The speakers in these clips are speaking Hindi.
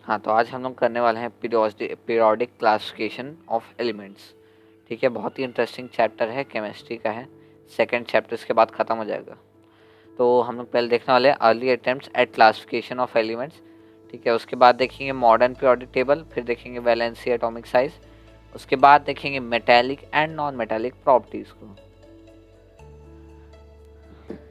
हाँ, तो आज हम लोग करने वाले हैं पीरियोडिक क्लासिफिकेशन ऑफ एलिमेंट्स। ठीक है, बहुत ही इंटरेस्टिंग चैप्टर है, केमिस्ट्री का है। सेकंड चैप्टर इसके बाद ख़त्म हो जाएगा। तो हम लोग पहले देखने वाले हैं early attempts at classification of elements. ठीक है, उसके बाद देखेंगे मॉडर्न पीरियोडिक टेबल, फिर देखेंगे वैलेंसी एटॉमिक साइज, उसके बाद देखेंगे metallic and non metallic properties को।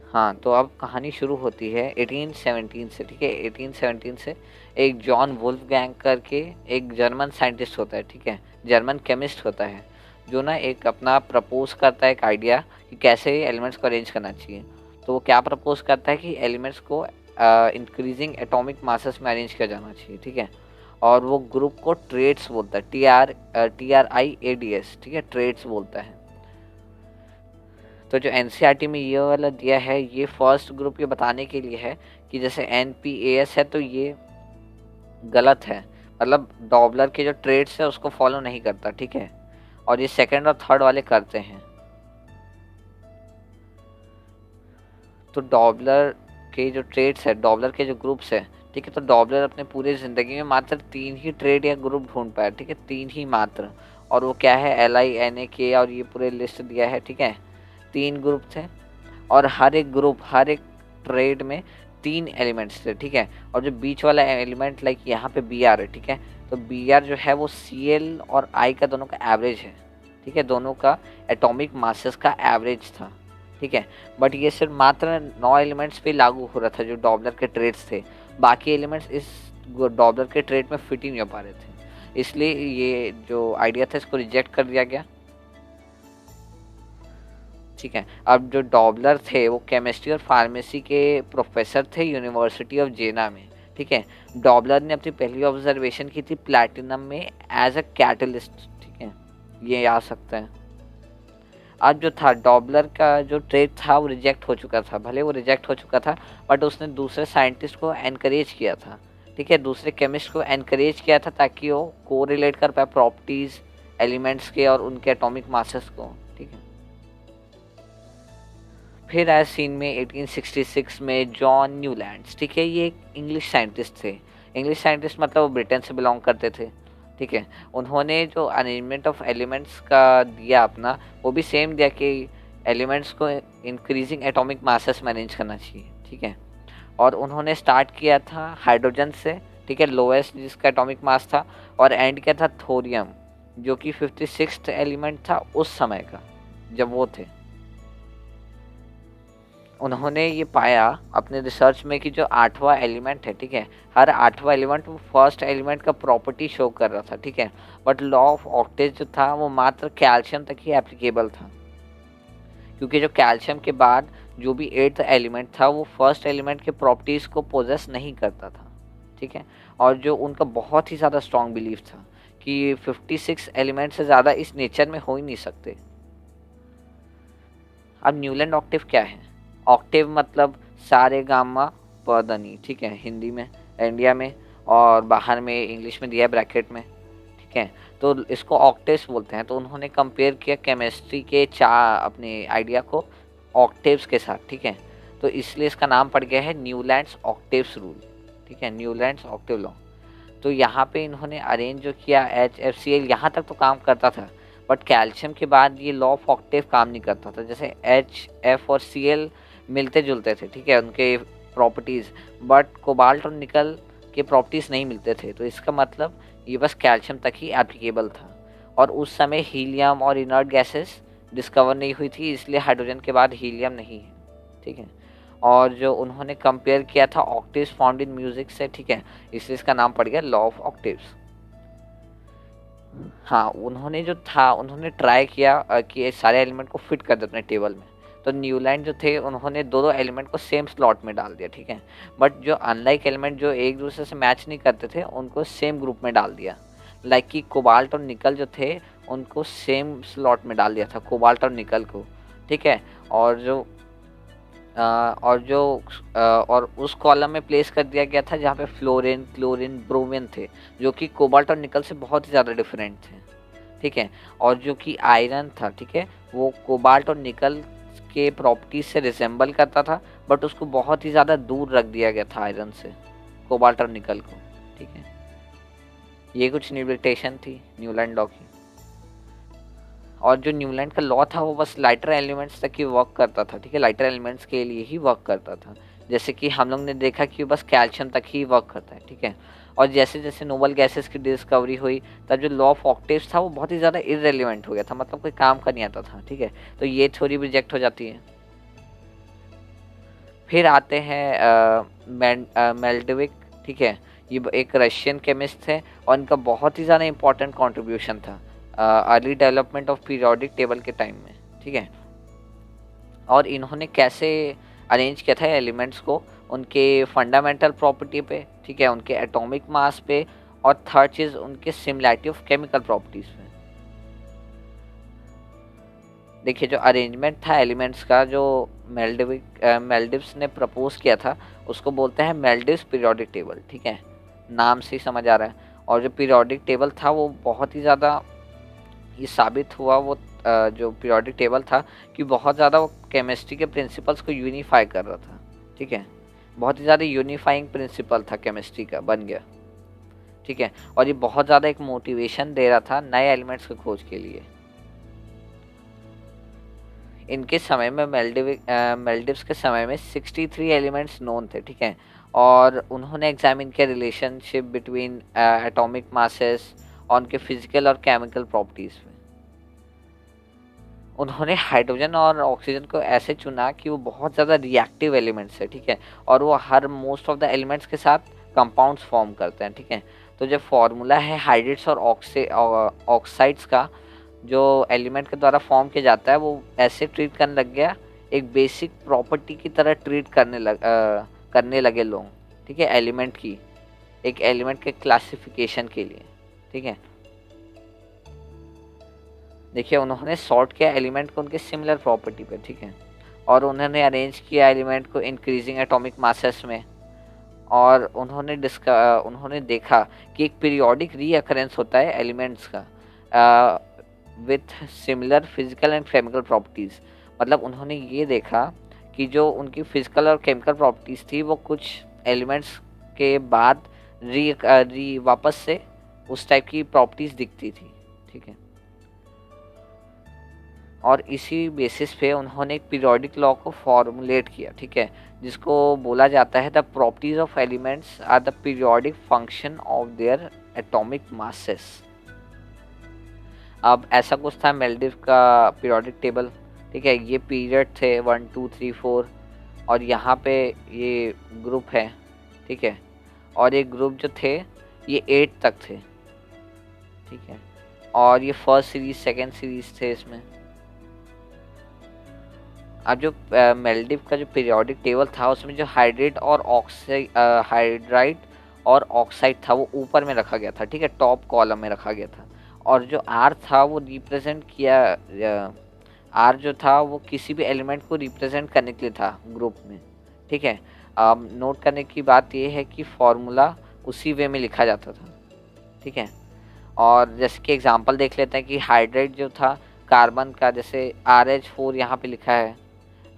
हाँ, तो अब कहानी शुरू होती है 1817 से। ठीक है, 1817 से एक जॉन वुल्फगैंग करके एक जर्मन साइंटिस्ट होता है। ठीक है, जर्मन केमिस्ट होता है, जो ना एक अपना प्रपोज करता है एक आइडिया कि कैसे एलिमेंट्स को अरेंज करना चाहिए। तो वो क्या प्रपोज करता है कि एलिमेंट्स को इंक्रीजिंग एटॉमिक मासेस में अरेंज किया जाना चाहिए। ठीक है, और वो ग्रुप को ट्रेड्स बोलता है, TRIADS। ठीक है, ट्रेड्स बोलता है। तो जो एनसीईआरटी में ये वाला दिया है, ये फर्स्ट ग्रुप ये बताने के लिए है कि जैसे एनपीएस है तो ये गलत है, मतलब डॉबलर के जो ट्रेड्स है उसको फॉलो नहीं करता। ठीक है, और ये सेकंड और थर्ड वाले करते हैं। तो डॉबलर के जो ट्रेड्स है, डॉबलर के जो ग्रुप्स है, ठीक है, तो डॉबलर अपने पूरे ज़िंदगी में मात्र 3 ही ट्रेड या ग्रुप ढूंढ पाया। ठीक है, 3 ही मात्र। और वो क्या है, LINAK, और ये पूरे लिस्ट दिया है। ठीक है, 3 ग्रुप थे और हर एक ग्रुप, हर एक ट्रेड में 3 एलिमेंट्स थे। ठीक है, और जो बीच वाला एलिमेंट लाइक यहाँ पे BR है। ठीक है, तो BR जो है वो CL और I का दोनों का एवरेज है। ठीक है, दोनों का एटॉमिक मासेस का एवरेज था। ठीक है, बट ये सिर्फ मात्र 9 एलिमेंट्स पे लागू हो रहा था जो डॉबलर के ट्रेड्स थे। बाकी एलिमेंट्स इस डॉबलर के ट्रेड में फिट ही नहीं हो पा रहे थे, इसलिए ये जो आइडिया था इसको रिजेक्ट कर दिया गया। ठीक है, अब जो डॉबलर थे वो केमिस्ट्री और फार्मेसी के प्रोफेसर थे यूनिवर्सिटी ऑफ जेना में। ठीक है, डॉबलर ने अपनी पहली ऑब्जर्वेशन की थी प्लैटिनम में एज अ कैटलिस्ट। ठीक है, ये आ सकता है। अब जो था डॉबलर का जो ट्रेड था वो रिजेक्ट हो चुका था, भले वो रिजेक्ट हो चुका था, बट उसने दूसरे साइंटिस्ट को एनकरेज किया था। ठीक है, दूसरे केमिस्ट को एनकरेज किया था ताकि वो को रिलेट कर पाए प्रॉपर्टीज एलिमेंट्स के और उनके एटॉमिक मासेस को। ठीक है, फिर आया सीन में 1866 में जॉन न्यूलैंड्स। ठीक है, ये एक इंग्लिश साइंटिस्ट थे। इंग्लिश साइंटिस्ट मतलब वो ब्रिटेन से बिलोंग करते थे। ठीक है, उन्होंने जो अरेंजमेंट ऑफ एलिमेंट्स का दिया अपना, वो भी सेम दिया कि एलिमेंट्स को इंक्रीजिंग एटॉमिक मासेस में अरेंज करना चाहिए। ठीक है, और उन्होंने स्टार्ट किया था हाइड्रोजन से। ठीक है, लोएस्ट जिसका एटॉमिक मास था, और एंड किया था थोरियम, जो कि 56th एलिमेंट था उस समय का जब वो थे। उन्होंने ये पाया अपने रिसर्च में कि जो 8वां एलिमेंट है, ठीक है, हर 8वां एलिमेंट वो फर्स्ट एलिमेंट का प्रॉपर्टी शो कर रहा था। ठीक है, बट लॉ ऑफ ऑक्टेज जो था वो मात्र कैल्शियम तक ही एप्लीकेबल था, क्योंकि जो कैल्शियम के बाद जो भी 8th एलिमेंट था वो फर्स्ट एलिमेंट के प्रॉपर्टीज़ को पोजेस नहीं करता था। ठीक है, और जो उनका बहुत ही ज़्यादा स्ट्रॉन्ग बिलीफ था कि 56 एलिमेंट से ज़्यादा इस नेचर में हो ही नहीं सकते। अब न्यूलैंड ऑक्टेव क्या है? ऑक्टेव मतलब सारे गामा पधनी। ठीक है, हिंदी में, इंडिया में, और बाहर में इंग्लिश में दिया है ब्रैकेट में। ठीक है, तो इसको ऑक्टेव्स बोलते हैं। तो उन्होंने कंपेयर किया केमिस्ट्री के चार अपने आइडिया को ऑक्टेव्स के साथ। ठीक है, तो इसलिए इसका नाम पड़ गया है न्यूलैंड्स ऑक्टेव्स रूल। ठीक है, न्यूलैंड्स ऑक्टेव लॉ। तो यहाँ पे इन्होंने अरेंज जो किया HFCl, यहाँ तक तो काम करता था, बट कैल्शियम के बाद ये लॉ ऑफ ऑक्टेव काम नहीं करता था। जैसे HF और Cl मिलते जुलते थे, ठीक है, उनके प्रॉपर्टीज़, बट कोबाल्ट और निकल के प्रॉपर्टीज़ नहीं मिलते थे। तो इसका मतलब ये बस कैल्शियम तक ही एप्लीकेबल था। और उस समय हीलियम और इनर्ट गैसेस डिस्कवर नहीं हुई थी, इसलिए हाइड्रोजन के बाद हीलियम नहीं है। ठीक है, और जो उन्होंने कंपेयर किया था ऑक्टेव्स फाउंड इन म्यूजिक से। ठीक है, इसलिए इसका नाम पड़ गया लॉ ऑफ ऑक्टेव्स। हाँ, उन्होंने जो था उन्होंने ट्राई किया कि ये सारे एलिमेंट को फिट कर दे अपने टेबल में। तो न्यूलैंड जो थे उन्होंने दो दो एलिमेंट को सेम स्लॉट में डाल दिया। ठीक है, बट जो अनलाइक एलिमेंट जो एक दूसरे से मैच नहीं करते थे उनको सेम ग्रुप में डाल दिया। लाइक कि कोबाल्ट और निकल जो थे उनको सेम स्लॉट में डाल दिया था, कोबाल्ट और निकल को। ठीक है, और जो और जो और उस कॉलम में प्लेस कर दिया गया था जहाँ पे फ्लोरीन, क्लोरीन, ब्रोमीन थे, जो कि कोबाल्ट और निकल से बहुत ही ज़्यादा डिफरेंट थे। ठीक है, और जो कि आयरन था, ठीक है, वो कोबाल्ट और निकल के प्रॉपर्टीज से रिजेंबल करता था, बट उसको बहुत ही ज़्यादा दूर रख दिया गया था आयरन से, कोबाल्ट और निकल को। ठीक है, ये कुछ लिमिटेशन थी न्यूलैंड लॉ की। और जो न्यूलैंड का लॉ था वो बस लाइटर एलिमेंट्स तक ही वर्क करता था, ठीक है, लाइटर एलिमेंट्स के लिए ही वर्क करता था। जैसे कि हम लोग ने देखा कि बस कैल्शियम तक ही वर्क करता है, ठीक है। और जैसे जैसे नोबल गैसेस की डिस्कवरी हुई, तब जो लॉ ऑफ ऑक्टेव्स था वो बहुत ही ज़्यादा इररेलेवेंट हो गया था, मतलब कोई काम का नहीं आता था, ठीक है। तो ये थ्योरी भी रिजेक्ट हो जाती है। फिर आते हैं मेल्डविक, ठीक है। ये एक रशियन केमिस्ट थे और इनका बहुत ही ज़्यादा इंपॉर्टेंट कंट्रीब्यूशन था early development of periodic table के टाइम में, ठीक है। और इन्होंने कैसे अरेंज किया था एलिमेंट्स को, उनके फंडामेंटल प्रॉपर्टी पे, ठीक है, उनके एटॉमिक मास पे, और थर्ड चीज़ उनके सिमिलैरिटी ऑफ केमिकल प्रॉपर्टीज़ पे। देखिए जो अरेंजमेंट था एलिमेंट्स का, जो मेल्डिव्स ने प्रपोज किया था, उसको बोलते हैं मेल्डिव्स पीरियोडिक टेबल, ठीक है, नाम से ही समझ आ रहा है। और जो पीरियोडिक टेबल था वो बहुत ही ज़्यादा, ये साबित हुआ वो जो पीरियोडिक टेबल था कि बहुत ज़्यादा वो केमिस्ट्री के प्रिंसिपल्स को यूनिफाई कर रहा था, ठीक है, बहुत ही ज़्यादा यूनिफाइंग प्रिंसिपल था केमिस्ट्री का, बन गया, ठीक है। और ये बहुत ज़्यादा एक मोटिवेशन दे रहा था नए एलिमेंट्स की खोज के लिए। इनके समय में मेल्डिव्स के समय में 63 एलिमेंट्स नोन थे, ठीक है। और उन्होंने एग्जामिन किया रिलेशनशिप बिटवीन एटॉमिक मासेस और उनके फिजिकल और केमिकल प्रॉपर्टीज में। उन्होंने हाइड्रोजन और ऑक्सीजन को ऐसे चुना कि वो बहुत ज़्यादा रिएक्टिव एलिमेंट्स है, ठीक है, और वो हर मोस्ट ऑफ द एलिमेंट्स के साथ कंपाउंड्स फॉर्म करते हैं, ठीक है। तो जो फॉर्मूला है हाइड्रेट्स और ऑक्साइड्स का, जो एलिमेंट के द्वारा फॉर्म किया जाता है, वो ऐसे ट्रीट करने लग गया, एक बेसिक प्रॉपर्टी की तरह ट्रीट करने लगे लोग, ठीक है, एलिमेंट की, एक एलिमेंट के क्लासिफिकेशन के लिए, ठीक है। देखिए उन्होंने सॉर्ट किया एलिमेंट को उनके सिमिलर प्रॉपर्टी पे, ठीक है, और उन्होंने अरेंज किया एलिमेंट को इंक्रीजिंग एटॉमिक मासेस में। और उन्होंने देखा कि एक पीरियोडिक रीअकरेंस होता है एलिमेंट्स का with similar physical and chemical properties. मतलब उन्होंने ये देखा कि जो उनकी फिजिकल और केमिकल प्रॉपर्टीज़ थी वो कुछ एलिमेंट्स के बाद री वापस से उस टाइप की प्रॉपर्टीज़ दिखती थी, ठीक है। और इसी बेसिस पे उन्होंने एक पीरियोडिक लॉ को फॉर्मुलेट किया, ठीक है, जिसको बोला जाता है the properties of elements are the periodic function of their atomic masses. अब ऐसा कुछ था मेल्डिव का पीरियोडिक टेबल, ठीक है, ये पीरियड थे 1 2 3 4, और यहाँ पे ये ग्रुप है, ठीक है, और ये ग्रुप जो थे ये 8 तक थे, ठीक है। और ये फर्स्ट सीरीज सेकेंड सीरीज थे इसमें। अब जो मेल्डिव का जो पीरियोडिक टेबल था उसमें जो हाइड्राइड और ऑक्साइड था वो ऊपर में रखा गया था, ठीक है, टॉप कॉलम में रखा गया था। और जो आर था वो रिप्रेजेंट किया, आर जो था वो किसी भी एलिमेंट को रिप्रेजेंट करने के लिए था ग्रुप में, ठीक है। अब नोट करने की बात ये है कि फॉर्मूला उसी वे में लिखा जाता था, ठीक है। और जैसे कि एग्जांपल देख लेते हैं कि हाइड्राइड जो था कार्बन का, जैसे RH4 यहाँ पे लिखा है,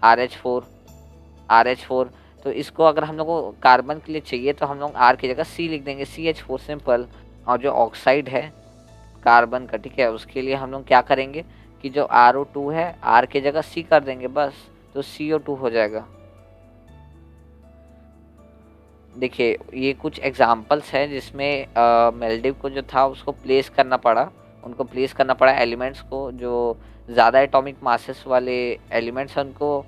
RH4, तो इसको अगर हम लोग को कार्बन के लिए चाहिए तो हम लोग R की जगह C लिख देंगे, CH4 सिंपल। और जो ऑक्साइड है कार्बन का, ठीक है, उसके लिए हम लोग क्या करेंगे कि जो RO2 है R की जगह C कर देंगे बस, तो CO2 हो जाएगा। देखिए ये कुछ एग्जांपल्स हैं जिसमें मेल्डिव को जो था उसको उनको प्लेस करना पड़ा एलिमेंट्स को, जो ज़्यादा एटॉमिक मासेस वाले एलिमेंट्स हैं उनको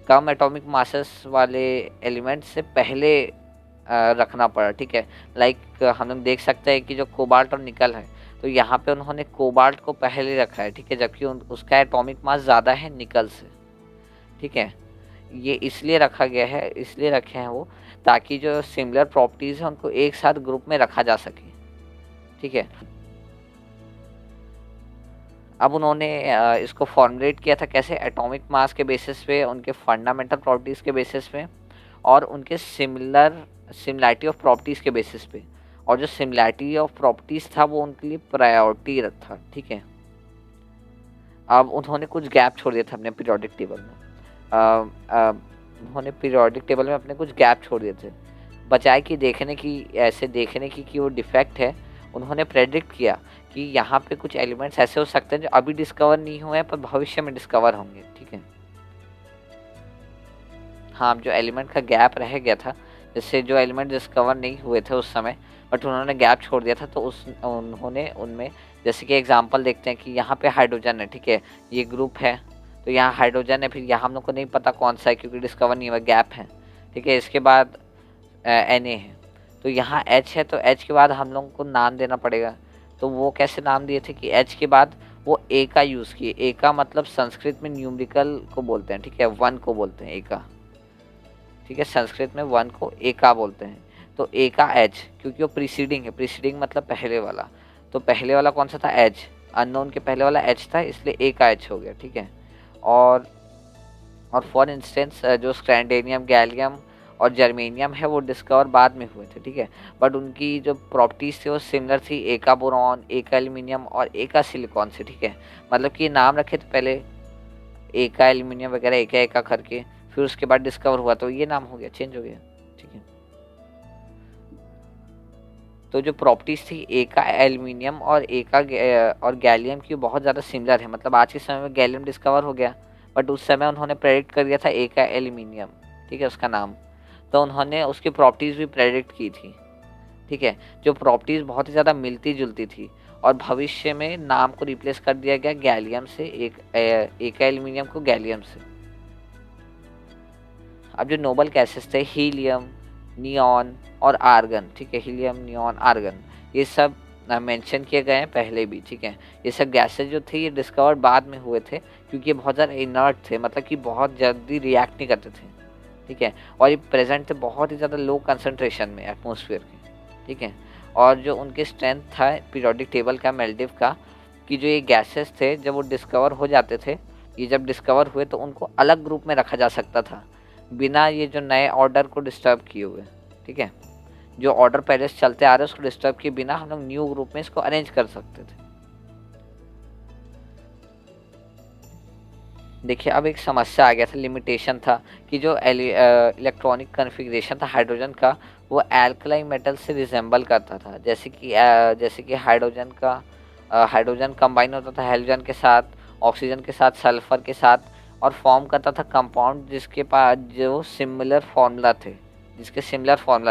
कम एटॉमिक मासेस वाले एलिमेंट्स से पहले रखना पड़ा, ठीक है। लाइक हम लोग देख सकते हैं कि जो कोबाल्ट और निकल है, तो यहाँ पे उन्होंने कोबाल्ट को पहले रखा है, ठीक है, जबकि उसका एटॉमिक मास ज़्यादा है निकल से, ठीक है। ये इसलिए रखा गया है, इसलिए रखे हैं वो, ताकि जो सिमिलर प्रॉपर्टीज़ हैं उनको एक साथ ग्रुप में रखा जा सके, ठीक है। अब उन्होंने इसको फॉर्मुलेट किया था कैसे, एटॉमिक मास के बेसिस पे, उनके फंडामेंटल प्रॉपर्टीज़ के बेसिस पे, और उनके सिमिलैरिटी ऑफ प्रॉपर्टीज़ के बेसिस पे। और जो सिमिलैरिटी ऑफ प्रॉपर्टीज़ था वो उनके लिए प्रायोरिटी था, ठीक है। अब उन्होंने कुछ गैप छोड़ दिया था अपने पीरियोडिक टेबल में, उन्होंने पीरियोडिक टेबल में अपने कुछ गैप छोड़ दिए थे, बजाय कि ऐसे देखने की कि वो डिफेक्ट है, उन्होंने प्रेडिक्ट किया कि यहाँ पे कुछ एलिमेंट्स ऐसे हो सकते हैं जो अभी डिस्कवर नहीं हुए हैं पर भविष्य में डिस्कवर होंगे, ठीक है। हाँ, जो एलिमेंट का गैप रह गया था, जैसे जो एलिमेंट डिस्कवर नहीं हुए थे उस समय बट उन्होंने गैप छोड़ दिया था, तो उस उन्होंने उनमें जैसे कि एग्जांपल देखते हैं कि यहाँ पे हाइड्रोजन है, ठीक है, ये ग्रुप है, तो यहाँ हाइड्रोजन है, फिर यहाँ हम लोग को नहीं पता कौन सा है क्योंकि डिस्कवर नहीं हुआ, गैप है, ठीक है। इसके बाद Na है, तो यहाँ H है, तो H के बाद हम लोग को नाम देना पड़ेगा। तो वो कैसे नाम दिए थे कि H के बाद वो ए का यूज़ किए। ए का मतलब संस्कृत में न्यूमेरिकल को बोलते हैं, ठीक है, 1 को बोलते हैं ए का, ठीक है, संस्कृत में 1 को ए का बोलते हैं। तो ए का एच, क्योंकि वो प्रीसीडिंग है, प्रीसीडिंग मतलब पहले वाला, तो पहले वाला कौन सा था, एच, अननोन के पहले वाला एच था, इसलिए ए का एच हो गया, ठीक है। और फॉर इंस्टेंस जो स्क्रैंडेनियम, गैलियम और जर्मेनियम है वो डिस्कवर बाद में हुए थे, ठीक है, बट उनकी जो प्रॉपर्टीज थी वो सिमिलर थी ए का बोरॉन, ए का एल्यूमिनियम और ए का सिलिकॉन से, ठीक है। मतलब कि नाम रखे थे पहले ए का एल्यूमिनियम वगैरह एक का करके, फिर उसके बाद डिस्कवर हुआ तो ये नाम हो गया, चेंज हो गया, ठीक है। तो जो प्रॉपर्टीज थी ए का एल्यूमिनियम और ए का और गैलियम की बहुत ज़्यादा सिमिलर है, मतलब आज के समय में गैलियम डिस्कवर हो गया बट उस समय उन्होंने प्रेडिक्ट कर दिया था ए का एल्यूमिनियम, ठीक है, उसका नाम, तो उन्होंने उसकी प्रॉपर्टीज़ भी प्रेडिक्ट की थी, ठीक है, जो प्रॉपर्टीज़ बहुत ही ज़्यादा मिलती जुलती थी, और भविष्य में नाम को रिप्लेस कर दिया गया गैलियम से, ए का एल्यूमिनियम को गैलियम से। अब जो नोबल गैसेस थे हीलियम, नियॉन और आर्गन, ठीक है, हीलियम, नियॉन, आर्गन, ये सब मेंशन किए गए हैं पहले भी, ठीक है। ये सब गैसेस जो थे ये डिस्कवर बाद में हुए थे क्योंकि ये बहुत ज़्यादा इनर्ट थे, मतलब कि बहुत जल्दी रिएक्ट नहीं करते थे, ठीक है, और ये प्रेजेंट थे बहुत ही ज़्यादा लो कंसनट्रेशन में एटमॉस्फेयर के, ठीक है। और जो उनके स्ट्रेंथ था पीरियोडिक टेबल का, मेल्डिव का, कि जो ये गैसेस थे जब वो डिस्कवर हो जाते थे, ये जब डिस्कवर हुए तो उनको अलग ग्रुप में रखा जा सकता था बिना ये जो नए ऑर्डर को डिस्टर्ब किए हुए, ठीक है, जो ऑर्डर पहले से चलते आ रहे हैं उसको डिस्टर्ब किए बिना हम लोग न्यू ग्रुप में इसको अरेंज कर सकते थे। देखिए अब एक समस्या आ गया था, लिमिटेशन था कि जो इलेक्ट्रॉनिक कन्फिग्रेशन था हाइड्रोजन का वो एल्कलाइन मेटल से रिजेंबल करता था, जैसे कि हाइड्रोजन कंबाइन होता था हेलोजन के साथ, ऑक्सीजन के साथ, सल्फर के साथ, और फॉर्म करता था कंपाउंड जिसके पास जो सिमिलर फार्मूला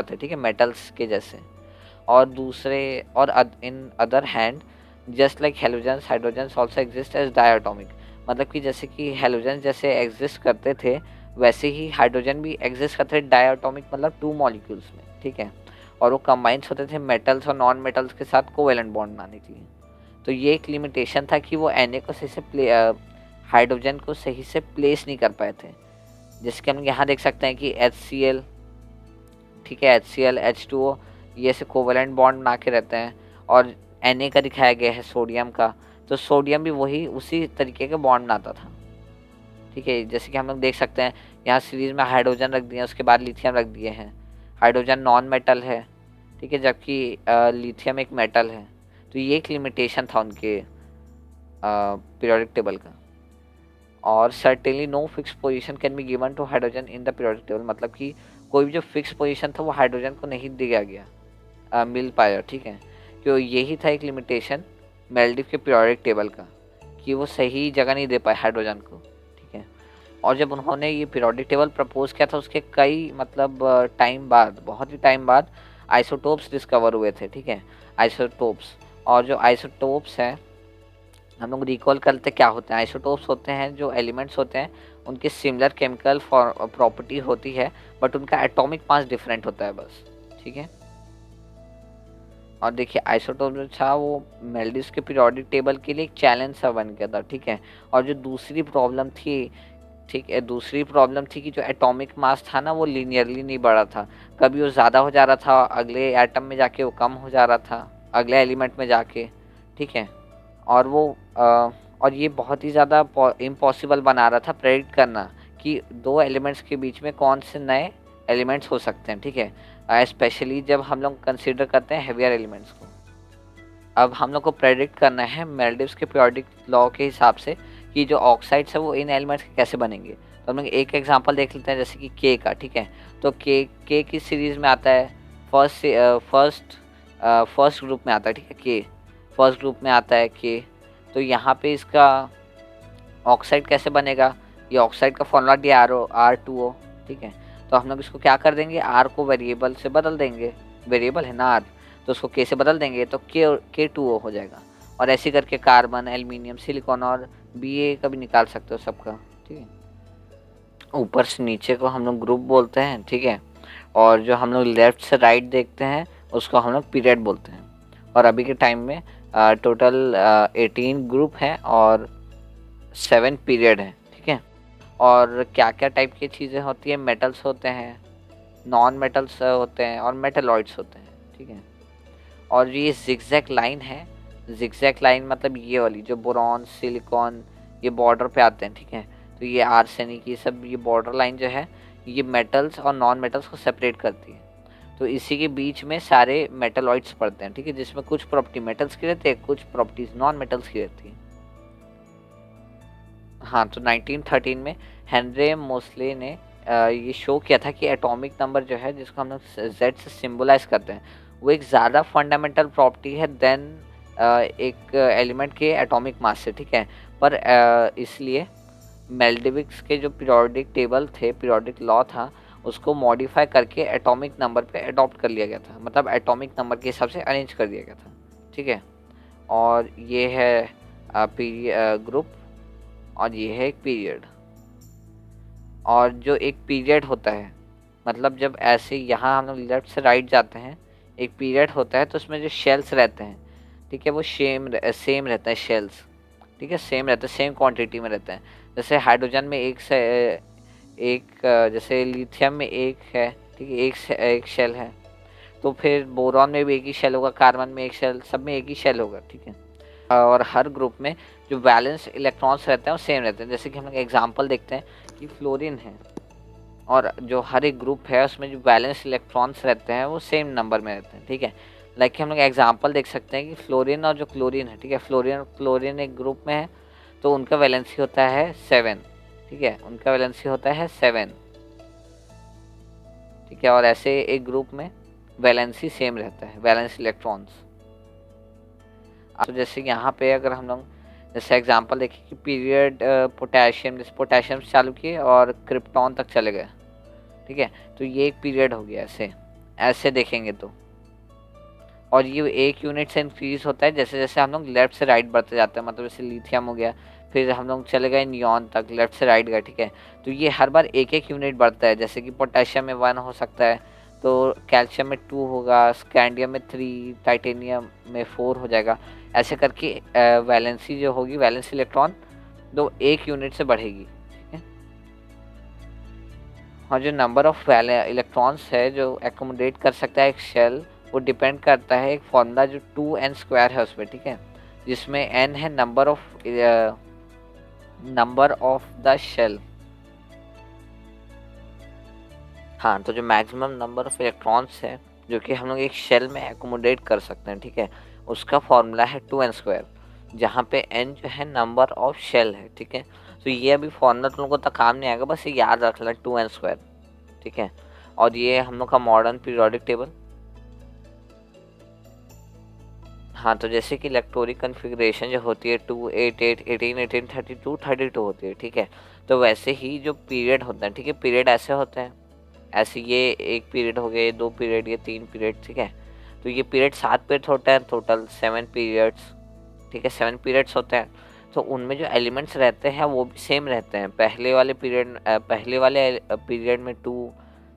थे, ठीक है, मेटल्स के जैसे। और in other hand just like halogen, hydrogen also exist as diatomic, मतलब कि जैसे कि हेलोजन जैसे एग्जिस्ट करते थे वैसे ही हाइड्रोजन भी एग्जिस्ट करते थे डायटोमिक, मतलब 2 मॉलिक्यूल्स में, ठीक है, और वो कंबाइंस होते थे मेटल्स और नॉन मेटल्स के साथ कोवेलेंट बॉन्ड बनाने के लिए। तो ये एक लिमिटेशन था कि वो Na को सही से हाइड्रोजन को सही से प्लेस नहीं कर पाए थे, जैसे कि हम यहाँ देख सकते हैं कि HCl, ठीक है, HCl, H2O ये से कोवेलेंट बॉन्ड बना के रहते हैं, और Na का दिखाया गया है सोडियम का, तो सोडियम भी वही उसी तरीके के बॉन्ड बनाता था, ठीक है, जैसे कि हम लोग देख सकते हैं यहाँ सीरीज में हाइड्रोजन रख दिए, उसके बाद लिथियम रख दिए हैं, हाइड्रोजन नॉन मेटल है, ठीक है, जबकि लिथियम एक मेटल है, तो ये एक लिमिटेशन था उनके पीरियोडिक टेबल का। और certainly no fix position can be given to hydrogen in the periodic table, मतलब कि कोई भी जो फिक्स पोजीशन था वो हाइड्रोजन को नहीं दिया गया, मिल पाया, ठीक है, क्यों यही था एक लिमिटेशन मेल्डिव के पीरियोडिक टेबल का कि वो सही जगह नहीं दे पाए हाइड्रोजन को, ठीक है। और जब उन्होंने ये पीरियोडिक टेबल प्रपोज किया था उसके कई मतलब टाइम बाद, बहुत ही टाइम बाद आइसोटोप्स डिस्कवर हुए थे, ठीक है, आइसोटोप्स। और जो आइसोटोप्स हैं हम लोग रिकॉल करते क्या होते हैं, आइसोटोप्स होते हैं जो एलिमेंट्स होते हैं उनके सिमिलर केमिकल प्रॉपर्टी होती है बट उनका एटॉमिक मास डिफरेंट होता है बस, ठीक है। और देखिए आइसोटोप जो था वो मेल्डिव्स के पीरियोडिक टेबल के लिए एक चैलेंज सा बन गया था, ठीक है। और जो दूसरी प्रॉब्लम थी, ठीक है, दूसरी प्रॉब्लम थी कि जो एटॉमिक मास था ना वो लीनियरली नहीं बढ़ा था, कभी वो ज़्यादा हो जा रहा था अगले एटम में जाके, वो कम हो जा रहा था अगले एलिमेंट में जाके, ठीक है। और वो और ये बहुत ही ज़्यादा इम्पॉसिबल बना रहा था प्रेडिक्ट करना कि दो एलिमेंट्स के बीच में कौन से नए एलिमेंट्स हो सकते हैं, ठीक है, स्पेशली जब हम लोग कंसीडर करते हैं हेवियर एलिमेंट्स को। अब हम लोग को प्रेडिक्ट करना है मेल्डिव्स के पीरियोडिक लॉ के हिसाब से कि जो ऑक्साइड्स है वो इन एलिमेंट्स के कैसे बनेंगे। तो हम लोग एक एग्जांपल देख लेते हैं, जैसे कि के का, ठीक है, तो के की सीरीज़ में आता है फर्स्ट फर्स्ट ग्रुप में आता है, ठीक है, के फर्स्ट ग्रुप में आता है के। तो यहाँ पे इसका ऑक्साइड कैसे बनेगा, ये ऑक्साइड का formula D R O R2O, ठीक है। तो हम लोग इसको क्या कर देंगे, आर को वेरिएबल से बदल देंगे, वेरिएबल है ना आर, तो उसको के से बदल देंगे तो K2O हो जाएगा। और ऐसे करके कार्बन, एल्यूमिनियम, सिलिकॉन और Ba का भी निकाल सकते हो सबका, ठीक है। ऊपर से नीचे को हम लोग ग्रुप बोलते हैं, ठीक है। और जो हम लोग लेफ्ट से राइट देखते हैं उसको हम लोग पीरियड बोलते हैं। और अभी के टाइम में टोटल 18 ग्रुप हैं और 7 पीरियड हैं, ठीक है। और क्या क्या टाइप की चीज़ें होती है, मेटल्स होते हैं, नॉन मेटल्स होते हैं और मेटलॉइड्स होते हैं, ठीक है। और ये जिगजैग लाइन है, जिगजैग लाइन मतलब ये वाली जो बोरॉन, सिलिकॉन ये बॉर्डर पे आते हैं, ठीक है। तो ये आर्सेनिक, ये सब, ये बॉर्डर लाइन जो है ये मेटल्स और नॉन मेटल्स को सेपरेट करती है। तो इसी के बीच में सारे मेटलॉइड्स पड़ते हैं, ठीक है, जिसमें कुछ प्रॉपर्टी मेटल्स की रहती है, कुछ प्रॉपर्टीज नॉन मेटल्स की रहती है। हाँ, तो 1913 में हेनरी मोसले ने ये शो किया था कि एटॉमिक नंबर जो है जिसको हम लोग जेड से सिंबलाइज करते हैं वो एक ज़्यादा फंडामेंटल प्रॉपर्टी है देन एक एलिमेंट के एटॉमिक मास से, ठीक है। पर इसलिए मेल्डेविक्स के जो पीरियोडिक टेबल थे, पीरियोडिक लॉ था, उसको मॉडिफाई करके एटॉमिक नंबर पे अडॉप्ट कर लिया गया था, मतलब एटॉमिक नंबर के हिसाब से अरेंज कर दिया गया था, ठीक है। और ये है ग्रुप और ये है एक पीरियड। और जो एक पीरियड होता है, मतलब जब ऐसे यहाँ हम लोग लेफ्ट से राइट जाते हैं, एक पीरियड होता है तो उसमें जो शेल्स रहते हैं, ठीक है, वो सेम रहता है शेल्स, ठीक है, सेम रहता है, सेम क्वांटिटी में रहते हैं। जैसे हाइड्रोजन में एक जैसे लिथियम में एक है, ठीक है, एक शेल है, तो फिर बोरॉन में भी एक ही शेल होगा, कार्बन में एक शेल, सब में एक ही शेल होगा, ठीक है। और हर ग्रुप में जो बैलेंस इलेक्ट्रॉन्स रहते हैं वो सेम रहते हैं। जैसे कि हम लोग एग्जांपल देखते हैं कि फ्लोरीन है और जो हर एक ग्रुप है उसमें जो बैलेंस इलेक्ट्रॉन्स रहते हैं वो सेम नंबर में रहते हैं, ठीक है। लाइक हम लोग एग्जांपल देख सकते हैं कि फ्लोरीन और जो क्लोरीन है, ठीक है, फ्लोरीन और क्लोरीन एक ग्रुप में है तो उनका वैलेंसी होता है 7, ठीक है, उनका वैलेंसी होता है 7, ठीक है। और ऐसे एक ग्रुप में वैलेंसी सेम रहता है, वैलेंस इलेक्ट्रॉन्स। तो जैसे यहाँ पे अगर हम लोग जैसे एग्जांपल देखें कि पीरियड पोटेशियम, जैसे पोटेशियम से चालू किए और क्रिप्टॉन तक चले गए, ठीक है, तो ये एक पीरियड हो गया। ऐसे ऐसे देखेंगे तो, और ये एक यूनिट से इंक्रीज होता है जैसे जैसे हम लोग लेफ्ट से राइट बढ़ते जाते हैं, मतलब जैसे लिथियम हो गया, फिर हम लोग चले गए नियॉन तक, लेफ्ट से राइट गए, ठीक है। तो ये हर बार एक एक यूनिट बढ़ता है, जैसे कि पोटेशियम में 1 हो सकता है, तो कैल्शियम में 2 होगा, स्कैंडियम में 3, टाइटेनियम में 4 हो जाएगा। ऐसे करके वैलेंसी जो होगी, वैलेंसी इलेक्ट्रॉन तो एक यूनिट से बढ़ेगी, ठीक है। और जो नंबर ऑफ इलेक्ट्रॉन्स है जो एकोमोडेट कर सकता है एक शेल, वो डिपेंड करता है एक फॉर्मूला जो 2n² है उसमें, ठीक है, जिसमें n है नंबर ऑफ द शेल। हाँ, तो जो मैक्सिमम नंबर ऑफ इलेक्ट्रॉन्स है जो कि हम लोग एक शेल में एकोमोडेट कर सकते हैं, ठीक है, उसका फॉर्मूला है 2n², जहाँ पे n जो है नंबर ऑफ शेल है, ठीक है। तो ये अभी फॉर्मूला तुम लोगों को तो काम नहीं आएगा, बस ये याद रख लें 2n², ठीक है। और ये हम लोग का मॉडर्न पीरियोडिक टेबल। हाँ, तो जैसे कि इलेक्ट्रॉनिक कन्फिग्रेशन जो होती है 2, 8, 8, 18, 18, 32, 32 होती है, ठीक है। तो वैसे ही जो पीरियड होता है, ठीक है, पीरियड ऐसे होते हैं, ऐसे ये एक पीरियड हो गए, 2 पीरियड, ये 3 पीरियड, ठीक है। तो ये पीरियड 7 पीरियड होता है, टोटल 7 पीरियड्स, ठीक है, 7 पीरियड्स होते हैं। तो उनमें जो एलिमेंट्स रहते हैं वो भी सेम रहते हैं। पहले वाले पीरियड में 2,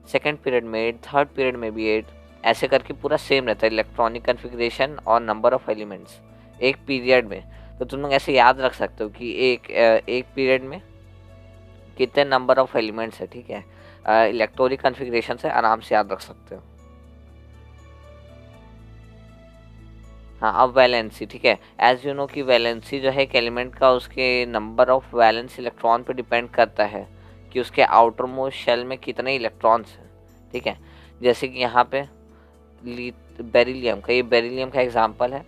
सेकेंड पीरियड में 8, थर्ड पीरियड में भी 8, ऐसे करके पूरा सेम रहता है इलेक्ट्रॉनिक कन्फिग्रेशन और नंबर ऑफ एलिमेंट्स एक पीरियड में। तो तुम लोग ऐसे याद रख सकते हो कि एक पीरियड में कितने नंबर ऑफ एलिमेंट्स है, ठीक है, इलेक्ट्रॉनिक कन्फिग्रेशन से आराम से याद रख सकते हो। हाँ, अब वैलेंसी, ठीक है, एज यू नो कि वैलेंसी जो है एक एलिमेंट का उसके नंबर ऑफ वैलेंस इलेक्ट्रॉन पे डिपेंड करता है कि उसके आउटर मोस्ट शेल में कितने इलेक्ट्रॉन्स हैं, ठीक है। जैसे कि यहाँ पे बेरिलियम का, ये बेरिलियम का एग्जांपल है,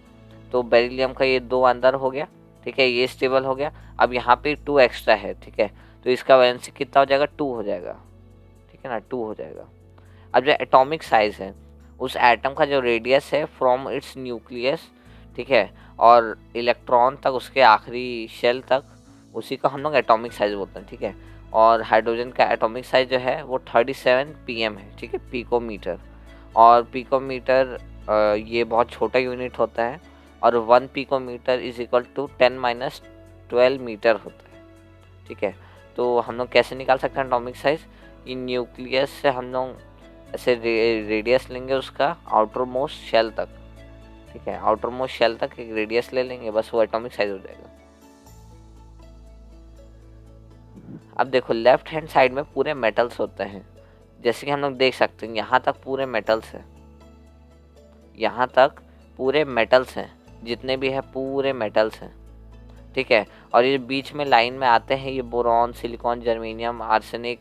तो बेरिलियम का ये 2 अंदर हो गया, ठीक है, ये स्टेबल हो गया। अब यहाँ पे 2 एक्स्ट्रा है, ठीक है, तो इसका वैलेंसी कितना हो जाएगा, 2 हो जाएगा, ठीक है ना, 2 हो जाएगा। अब जो एटॉमिक साइज है उस एटम का जो रेडियस है फ्रॉम इट्स न्यूक्लियस, ठीक है, और इलेक्ट्रॉन तक उसके आखिरी शेल तक, उसी को हम लोग एटॉमिक साइज बोलते हैं, ठीक है। और हाइड्रोजन का एटॉमिक साइज जो है वो 37 pm है, ठीक है, पिकोमीटर। और पिकोमीटर ये बहुत छोटा यूनिट होता है, और 1 picometre is equal to 10⁻12 metre होता है, ठीक है। तो हम लोग कैसे निकाल सकते हैं एटॉमिक साइज? इन न्यूक्लियस से हम लोग ऐसे रेडियस लेंगे उसका आउटर मोस्ट शेल तक, ठीक है, आउटर मोस्ट शेल तक एक रेडियस ले लेंगे, बस वो एटॉमिक साइज हो जाएगा। अब देखो लेफ्ट हैंड साइड में पूरे मेटल्स होते हैं, जैसे कि हम लोग देख सकते हैं यहाँ तक पूरे मेटल्स हैं, यहाँ तक पूरे मेटल्स हैं, जितने भी है पूरे मेटल्स हैं, ठीक है। और ये बीच में लाइन में आते हैं, ये boron, silicon, germanium, arsenic,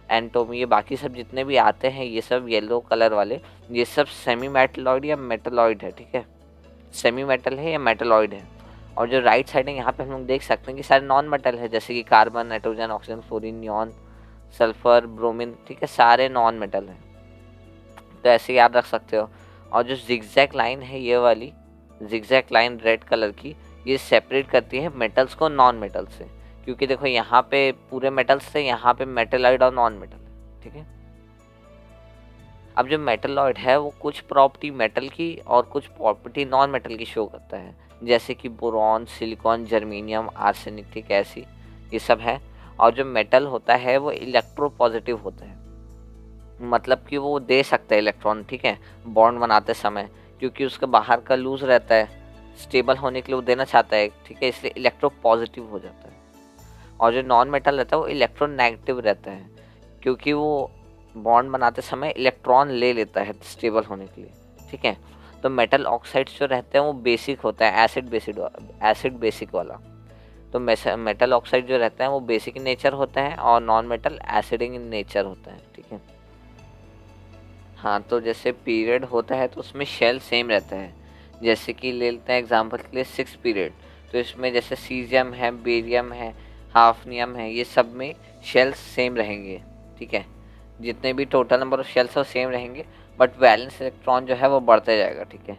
anatomy, ये बाकी सब जितने भी आते हैं, ये सब येलो कलर वाले, ये सब सेमी मेटलॉइड या मेटलॉइड है, ठीक है, सेमी मेटल है या मेटलॉइड है। और जो राइट साइड है यहाँ पे हम लोग देख सकते हैं कि सारे नॉन मेटल है, जैसे कि carbon, nitrogen, oxygen, fluorine, neon, sulphur, bromine, ठीक है, सारे नॉन मेटल हैं, तो ऐसे याद रख सकते हो। और जो जिगजैग लाइन है, ये वाली जिगजैग लाइन रेड कलर की, ये सेपरेट करती है मेटल्स को नॉन मेटल से, क्योंकि देखो यहाँ पे पूरे मेटल्स थे, यहाँ पे मेटलॉइड और नॉन मेटल है, ठीक है। अब जो मेटलॉइड है वो कुछ प्रॉपर्टी मेटल की और कुछ प्रॉपर्टी नॉन मेटल की शो करता है, जैसे कि बोरॉन, सिलिकॉन, जर्मेनियम, आर्सेनिक, ठीक है, ऐसी ये सब है। और जो मेटल होता है वो इलेक्ट्रो पॉजिटिव होता है, मतलब कि वो दे सकता है इलेक्ट्रॉन, ठीक है, बॉन्ड बनाते समय, क्योंकि उसका बाहर का लूज रहता है, स्टेबल होने के लिए वो देना चाहता है, ठीक है, इसलिए इलेक्ट्रो पॉजिटिव हो जाता है। और जो नॉन मेटल रहता है वो इलेक्ट्रो नेगेटिव रहता है, क्योंकि वो बॉन्ड बनाते समय इलेक्ट्रॉन ले लेता है स्टेबल होने के लिए, ठीक है। तो मेटल ऑक्साइड्स जो रहते हैं वो बेसिक होता है, एसिड बेसिक वाला। तो मेटल ऑक्साइड जो रहता है वो बेसिक इन नेचर होता है, और non metal acidic in nature होता है, ठीक है। हाँ, तो जैसे पीरियड होता है तो उसमें शेल सेम रहता है, जैसे कि ले लेते हैं एग्जांपल के लिए 6 पीरियड, तो इसमें जैसे सीजियम है, बेरियम है, हाफनियम है, ये सब में शेल्स सेम रहेंगे, ठीक है, जितने भी टोटल नंबर ऑफ शेल्स है वो सेम रहेंगे, बट वैलेंस इलेक्ट्रॉन जो है वो बढ़ते जाएगा, ठीक है,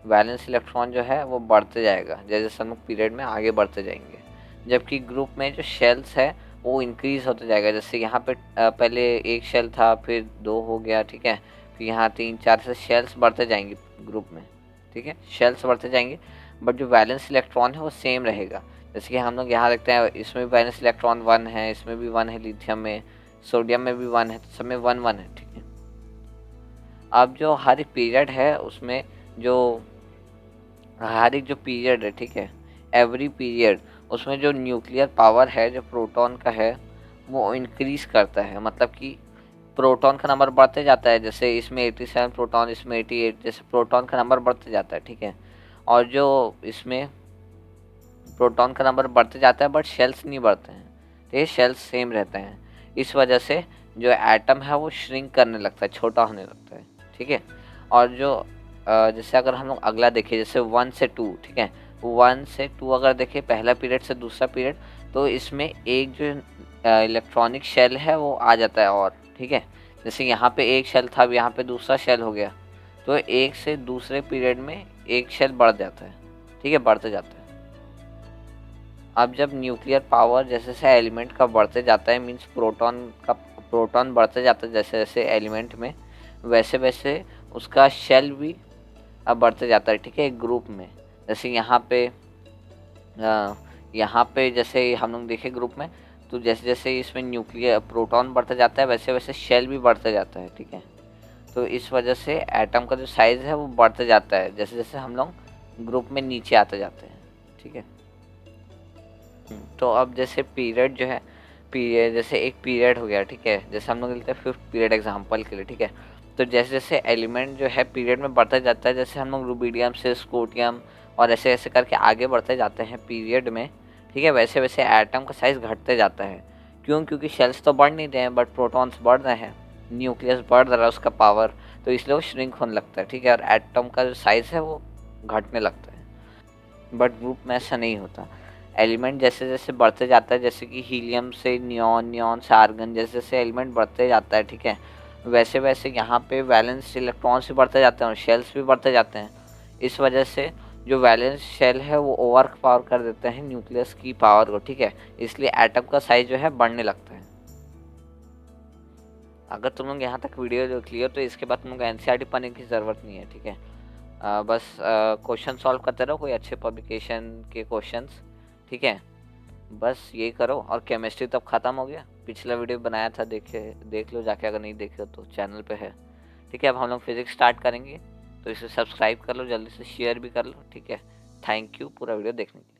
वैलेंस इलेक्ट्रॉन जो है वो बढ़ते जाएगा जैसे जैसे हम लोग पीरियड में आगे बढ़ते जाएंगे। जबकि ग्रुप में जो शेल्स है वो इंक्रीज होते जाएगा, जैसे यहाँ पे पहले एक शेल था, फिर 2 हो गया, ठीक है, फिर यहाँ 3, 4 से शेल्स बढ़ते जाएंगे ग्रुप में, ठीक है, शेल्स बढ़ते जाएंगे, बट जो वैलेंस इलेक्ट्रॉन है वो सेम रहेगा। जैसे कि हम लोग यहाँ देखते हैं इसमें भी वैलेंस इलेक्ट्रॉन 1 है, इसमें भी 1 है, लिथियम में, सोडियम में भी 1 है, तो सब में 1 1 है, ठीक है। अब जो हर एक पीरियड है उसमें जो हर एक जो पीरियड है, ठीक है, एवरी पीरियड, उसमें जो न्यूक्लियर पावर है जो प्रोटॉन का है वो इंक्रीज करता है, मतलब कि प्रोटॉन का नंबर बढ़ते जाता है, जैसे इसमें 87 प्रोटॉन, इसमें 88, जैसे प्रोटॉन का नंबर बढ़ते जाता है, ठीक है। और जो इसमें प्रोटॉन का नंबर बढ़ते जाता है बट शेल्स नहीं बढ़ते हैं, तो ये शेल्स सेम रहते हैं, इस वजह से जो एटम है वो श्रिंक करने लगता है, छोटा होने लगता है, ठीक है। और जो जैसे अगर हम लोग अगला देखें, जैसे 1 से 2, ठीक है, 1 से 2 अगर देखें पहला पीरियड से दूसरा पीरियड, तो इसमें एक जो इलेक्ट्रॉनिक शेल है वो आ जाता है, और ठीक है, जैसे यहाँ पे एक शेल था, अब यहाँ पे दूसरा शेल हो गया, तो एक से दूसरे पीरियड में एक शेल बढ़ जाता है, ठीक है, बढ़ते जाता है। अब जब न्यूक्लियर पावर जैसे जैसे एलिमेंट का बढ़ते जाता है, मीन्स प्रोटॉन बढ़ते जाता है जैसे जैसे एलिमेंट में, वैसे वैसे उसका शेल भी अब बढ़ते जाता है, ठीक है, एक ग्रुप में। जैसे यहाँ पे जैसे हम लोग देखे ग्रुप में, तो जैसे जैसे इसमें न्यूक्लियर प्रोटॉन बढ़ता जाता है वैसे वैसे शेल भी बढ़ता जाता है, ठीक है। तो इस वजह से एटम का जो साइज़ है वो बढ़ते जाता है जैसे जैसे हम लोग ग्रुप में नीचे आते जाते हैं, ठीक है। तो अब जैसे पीरियड जो है, पीरियड जैसे एक पीरियड हो गया, ठीक है, जैसे हम लोग लेते हैं 5th पीरियड एग्जांपल के लिए, ठीक है। तो जैसे जैसे एलिमेंट जो है पीरियड में बढ़ता जाता है, जैसे हम लोग रूबिडियम से स्कोटियम और ऐसे ऐसे करके आगे बढ़ते जाते हैं पीरियड में, ठीक है, वैसे वैसे एटम का साइज़ घटते जाता है। क्यों? क्योंकि शेल्स तो बढ़ नहीं रहे हैं बट प्रोटॉन्स बढ़ रहे हैं, न्यूक्लियस बढ़ रहा है उसका पावर, तो इसलिए वो श्रिंक होने लगता है, ठीक है, और एटम का जो साइज़ है वो घटने लगता है। बट ग्रुप में ऐसा नहीं होता, एलिमेंट जैसे जैसे बढ़ते जाता है, जैसे कि हीलियम से नियॉन, नियॉन से आर्गन, जैसे जैसे एलिमेंट बढ़ते जाता है, ठीक है, वैसे वैसे यहाँ पे वैलेंस इलेक्ट्रॉन्स भी बढ़ते जाते हैं और शेल्स भी बढ़ते जाते हैं। इस वजह से जो वैलेंस शेल है वो ओवर पावर कर देते हैं न्यूक्लियस की पावर को, ठीक है। इसलिए एटम का साइज जो है बढ़ने लगता है। अगर तुम लोग यहाँ तक वीडियो जो क्लियर, तो इसके बाद तुम लोग एनसीईआरटी पढ़ने की ज़रूरत नहीं है, ठीक है। बस क्वेश्चन सॉल्व करते रहो, कोई अच्छे पब्लिकेशन के क्वेश्चंस, ठीक है। बस यही करो। और केमिस्ट्री तब ख़त्म हो गया, पिछला वीडियो बनाया था, देख लो जाके, अगर नहीं देखे हो तो चैनल पे है, ठीक है। अब हम लोग फिजिक्स स्टार्ट करेंगे, तो इसे सब्सक्राइब कर लो, जल्दी से शेयर भी कर लो, ठीक है। थैंक यू पूरा वीडियो देखने के लिए।